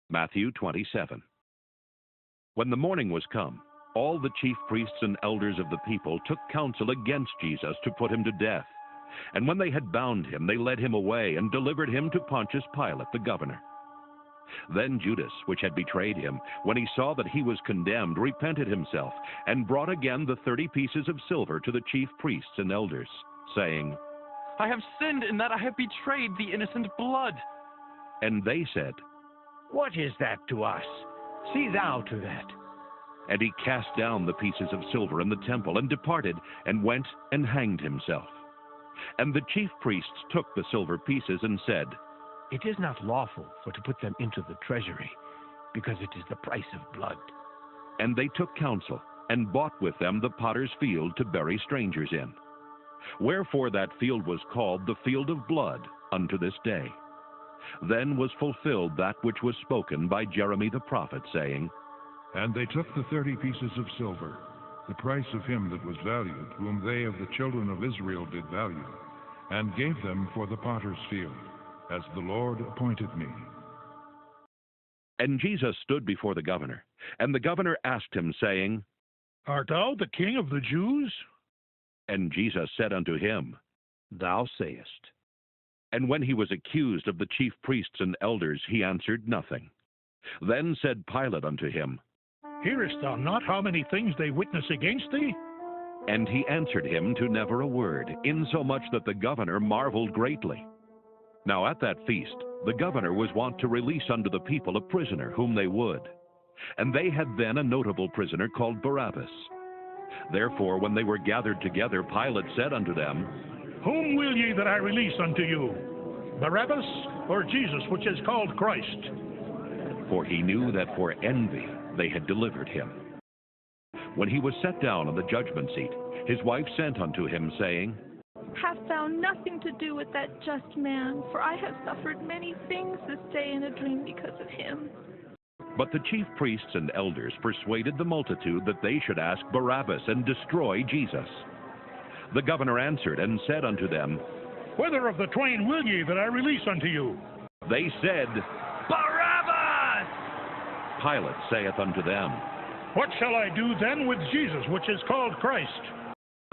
Matthew 27. When the morning was come, all the chief priests and elders of the people took counsel against Jesus to put him to death. And when they had bound him, they led him away and delivered him to Pontius Pilate, the governor. Then Judas, which had betrayed him, when he saw that he was condemned, repented himself, and brought again the 30 pieces of silver to the chief priests and elders, saying, I have sinned in that I have betrayed the innocent blood. And they said, What is that to us? See thou to that. And he cast down the pieces of silver in the temple, and departed, and went and hanged himself. And the chief priests took the silver pieces, and said, It is not lawful for to put them into the treasury, because it is the price of blood. And they took counsel, and bought with them the potter's field to bury strangers in. Wherefore that field was called the field of blood unto this day. Then was fulfilled that which was spoken by Jeremy the prophet, saying, And they took the 30 pieces of silver, the price of him that was valued, whom they of the children of Israel did value, and gave them for the potter's field, as the Lord appointed me. And Jesus stood before the governor, and the governor asked him, saying, Art thou the King of the Jews? And Jesus said unto him, Thou sayest. And when he was accused of the chief priests and elders, he answered nothing. Then said Pilate unto him, Hearest thou not how many things they witness against thee? And he answered him to never a word, insomuch that the governor marveled greatly. Now at that feast the governor was wont to release unto the people a prisoner whom they would. And they had then a notable prisoner called Barabbas. Therefore when they were gathered together, Pilate said unto them, Whom will ye that I release unto you, Barabbas or Jesus, which is called Christ? For he knew that for envy they had delivered him. When he was set down on the judgment seat, his wife sent unto him, saying, Hast thou nothing to do with that just man? For I have suffered many things this day in a dream because of him. But the chief priests and elders persuaded the multitude that they should ask Barabbas and destroy Jesus. The governor answered and said unto them, Whether of the twain will ye that I release unto you? They said, Barabbas! Pilate saith unto them, What shall I do then with Jesus, which is called Christ?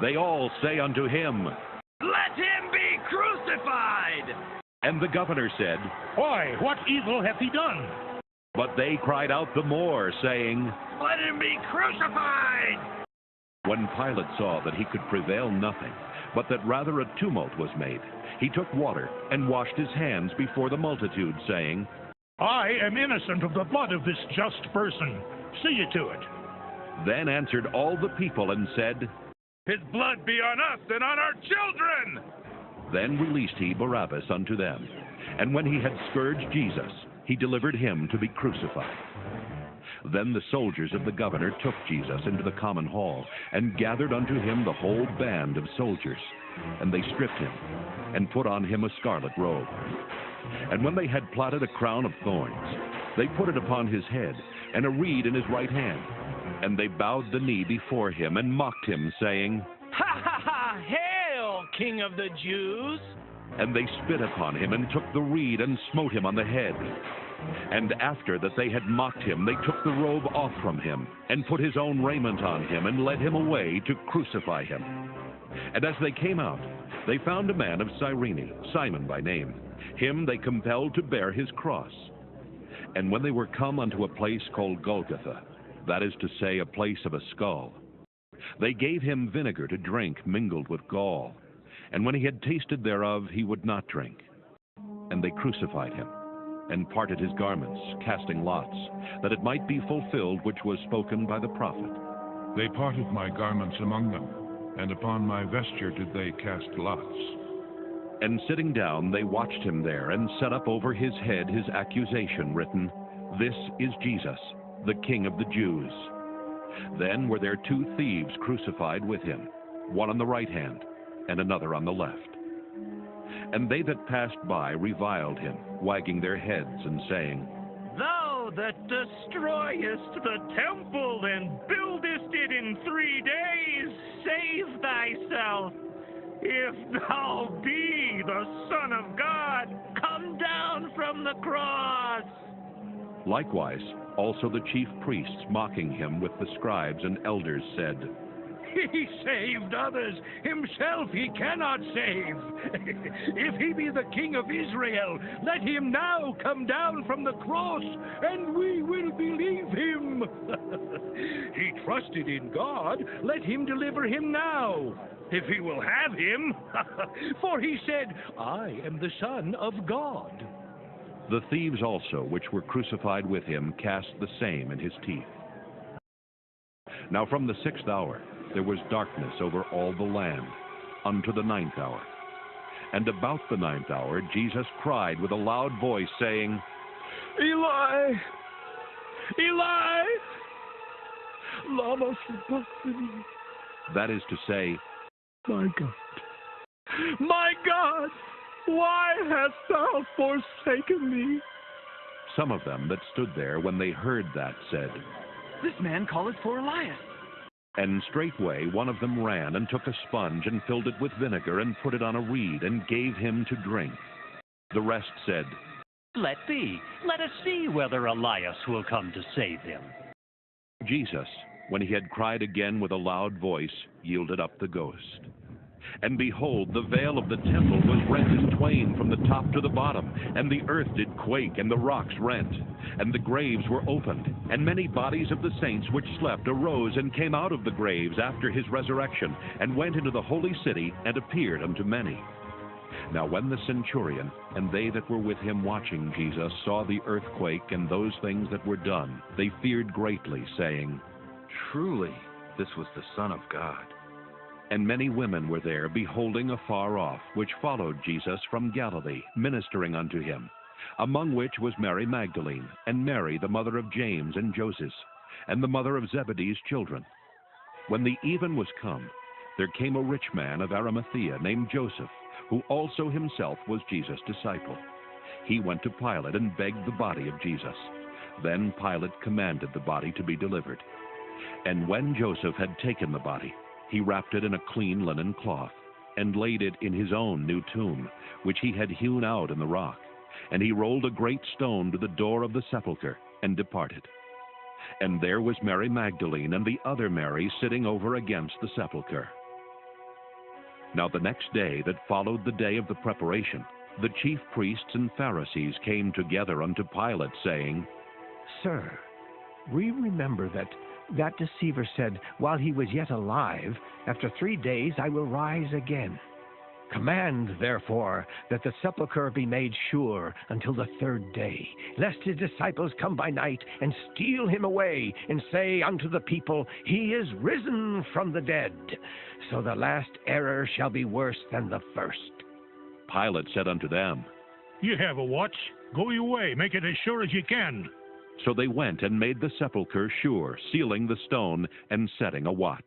They all say unto him, Let him be crucified! And the governor said, Why, what evil hath he done? But they cried out the more, saying, Let him be crucified! When Pilate saw that he could prevail nothing, but that rather a tumult was made, he took water and washed his hands before the multitude, saying, I am innocent of the blood of this just person. See ye to it. Then answered all the people and said, His blood be on us and on our children! Then released he Barabbas unto them. And when he had scourged Jesus, he delivered him to be crucified. Then the soldiers of the governor took Jesus into the common hall, and gathered unto him the whole band of soldiers. And they stripped him, and put on him a scarlet robe. And when they had plaited a crown of thorns, they put it upon his head, and a reed in his right hand. And they bowed the knee before him, and mocked him, saying, Ha ha ha! Hail, King of the Jews! And they spit upon him, and took the reed, and smote him on the head. And after that they had mocked him, they took the robe off from him, and put his own raiment on him, and led him away to crucify him. And as they came out, they found a man of Cyrene, Simon by name. Him they compelled to bear his cross. And when they were come unto a place called Golgotha, that is to say, a place of a skull, they gave him vinegar to drink mingled with gall. And when he had tasted thereof, he would not drink. And they crucified him, and parted his garments, casting lots, that it might be fulfilled which was spoken by the prophet. They parted my garments among them, and upon my vesture did they cast lots. And sitting down, they watched him there, and set up over his head his accusation, written, This is Jesus, the King of the Jews. Then were there 2 thieves crucified with him, one on the right hand, and another on the left. And they that passed by reviled him, wagging their heads, and saying, Thou that destroyest the temple and buildest it in 3 days, save thyself. If thou be the Son of God, come down from the cross. Likewise, also the chief priests, mocking him with the scribes and elders, said, He saved others. Himself he cannot save. If he be the King of Israel, let him now come down from the cross, and we will believe him. He trusted in God. Let him deliver him now, if he will have him. For he said, I am the Son of God. The thieves also, which were crucified with him, cast the same in his teeth. Now from the 6th hour there was darkness over all the land, unto the 9th hour. And about the 9th hour Jesus cried with a loud voice, saying, Eli, Eli, lama sabachthani. That is to say, My God, why hast thou forsaken me? some of them that stood there, when they heard that, said, This man calleth for Elias. And straightway one of them ran and took a sponge and filled it with vinegar and put it on a reed and gave him to drink. The rest said, Let be. Let us see whether Elias will come to save him. Jesus, when he had cried again with a loud voice, yielded up the ghost. And behold, the veil of the temple was rent in twain from the top to the bottom, and the earth did quake, and the rocks rent, and the graves were opened, and many bodies of the saints which slept arose and came out of the graves after his resurrection, and went into the holy city, and appeared unto many. Now when the centurion and they that were with him watching Jesus saw the earthquake and those things that were done, they feared greatly, saying, Truly, this was the Son of God. And many women were there, beholding afar off, which followed Jesus from Galilee, ministering unto him, among which was Mary Magdalene, and Mary the mother of James and Joses, and the mother of Zebedee's children. When the even was come, there came a rich man of Arimathea named Joseph, who also himself was Jesus' disciple. He went to Pilate and begged the body of Jesus. Then Pilate commanded the body to be delivered. And when Joseph had taken the body, he wrapped it in a clean linen cloth, and laid it in his own new tomb, which he had hewn out in the rock. And he rolled a great stone to the door of the sepulchre, and departed. And there was Mary Magdalene and the other Mary sitting over against the sepulchre. Now the next day that followed the day of the preparation, the chief priests and Pharisees came together unto Pilate, saying, Sir, we remember that deceiver said, while he was yet alive, after 3 days I will rise again. Command, therefore, that the sepulchre be made sure until the 3rd day, lest his disciples come by night and steal him away, and say unto the people, He is risen from the dead. So the last error shall be worse than the first. Pilate said unto them, You have a watch. Go your way. Make it as sure as you can. So they went and made the sepulchre sure, sealing the stone and setting a watch.